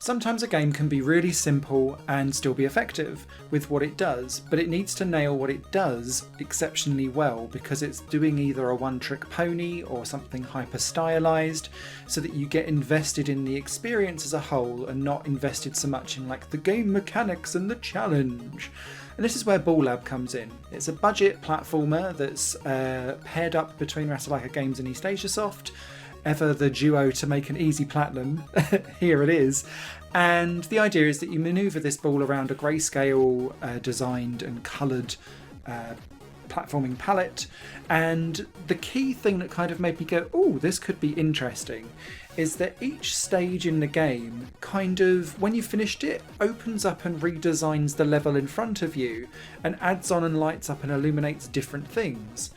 Sometimes a game can be really simple and still be effective with what it does, but it needs to nail what it does exceptionally well because it's doing either a one-trick pony or something hyper-stylized, so that you get invested in the experience as a whole and not invested so much in like the game mechanics and the challenge. And this is where laB comes in. It's a budget platformer that's paired up between Ratalaika Games and East Asia Soft, ever the duo to make an easy platinum. Here it is. And the idea is that you manoeuvre this ball around a Greyscale designed and coloured platforming palette. And the key thing that kind of made me go, oh, this could be interesting, is that each stage in the game kind of, when you've finished it, opens up and redesigns the level in front of you and adds on and lights up and illuminates different things.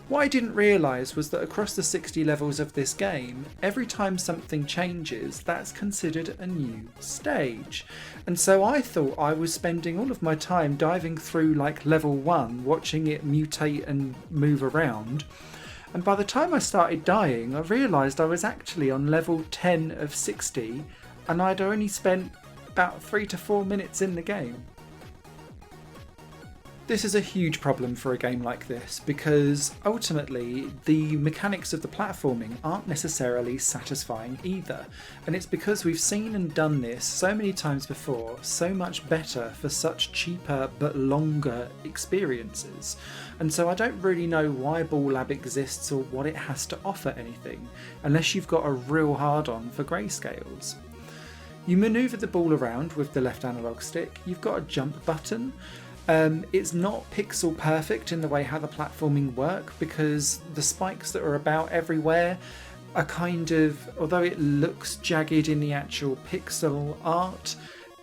What I didn't realise was that across the 60 levels of this game, every time something changes, that's considered a new stage. And so I thought I was spending all of my time diving through like level 1, watching it mutate and move around. And by the time I started dying, I realised I was actually on level 10 of 60, and I'd only spent about 3 to 4 minutes in the game. This is a huge problem for a game like this because ultimately the mechanics of the platforming aren't necessarily satisfying either, and it's because we've seen and done this so many times before, so much better for such cheaper but longer experiences. And so I don't really know why laB exists or what it has to offer anything, unless you've got a real hard-on for grayscales. You manoeuvre the ball around with the left analog stick, you've got a jump button. It's not pixel perfect in the way how the platforming work because the spikes that are about everywhere are kind of, although it looks jagged in the actual pixel art,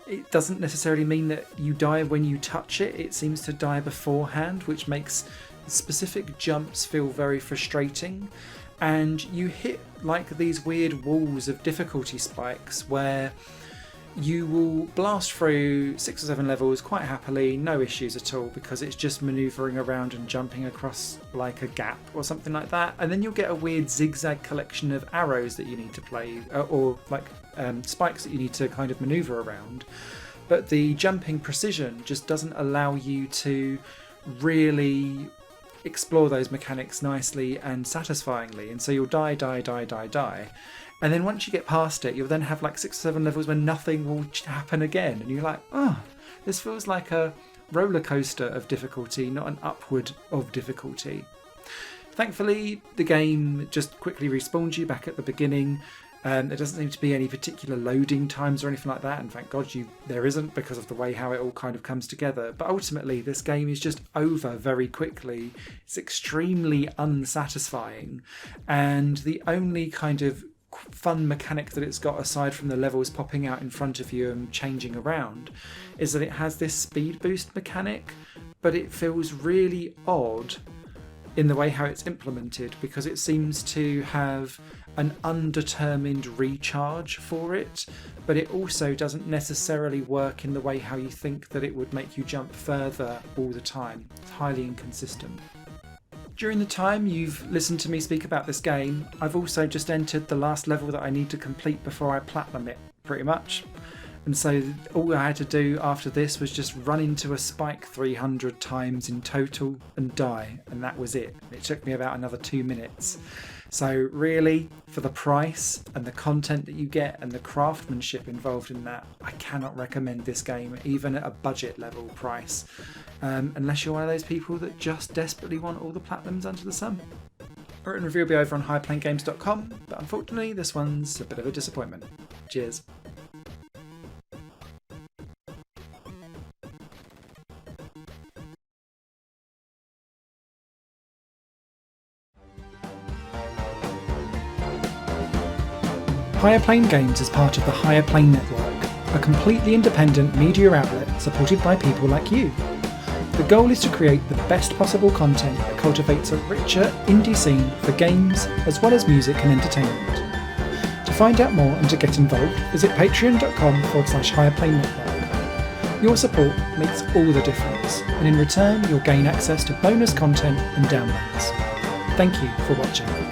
it doesn't necessarily mean that you die when you touch it. It seems to die beforehand, which makes specific jumps feel very frustrating. And you hit like these weird walls of difficulty spikes where you will blast through 6 or 7 levels quite happily, no issues at all, because it's just manoeuvring around and jumping across like a gap or something like that. And then you'll get a weird zigzag collection of arrows that you need to play, or like spikes that you need to kind of manoeuvre around. But the jumping precision just doesn't allow you to really explore those mechanics nicely and satisfyingly. And so you'll die. And then once you get past it, you'll then have like 6 or 7 levels where nothing will happen again. And you're like, oh, this feels like a roller coaster of difficulty, not an upward of difficulty. Thankfully, the game just quickly respawns you back at the beginning. There doesn't seem to be any particular loading times or anything like that. And thank God there isn't, because of the way how it all kind of comes together. But ultimately, this game is just over very quickly. It's extremely unsatisfying. And the only kind of fun mechanic that it's got, aside from the levels popping out in front of you and changing around, is that it has this speed boost mechanic, but it feels really odd in the way how it's implemented, because it seems to have an undetermined recharge for it, but it also doesn't necessarily work in the way how you think that it would make you jump further all the time. It's highly inconsistent. During the time you've listened to me speak about this game, I've also just entered the last level that I need to complete before I platinum it, pretty much. And so all I had to do after this was just run into a spike 300 times in total and die, and that was it. It took me about another 2 minutes. So really, for the price and the content that you get and the craftsmanship involved in that, I cannot recommend this game, even at a budget level price, unless you're one of those people that just desperately want all the platinums under the sun. A written review will be over on highplanegames.com, but unfortunately this one's a bit of a disappointment. Cheers. Higher Plane Games is part of the Higher Plane Network, a completely independent media outlet supported by people like you. The goal is to create the best possible content that cultivates a richer indie scene for games as well as music and entertainment. To find out more and to get involved, visit patreon.com/Higher Plane Network. Your support makes all the difference, and in return you'll gain access to bonus content and downloads. Thank you for watching.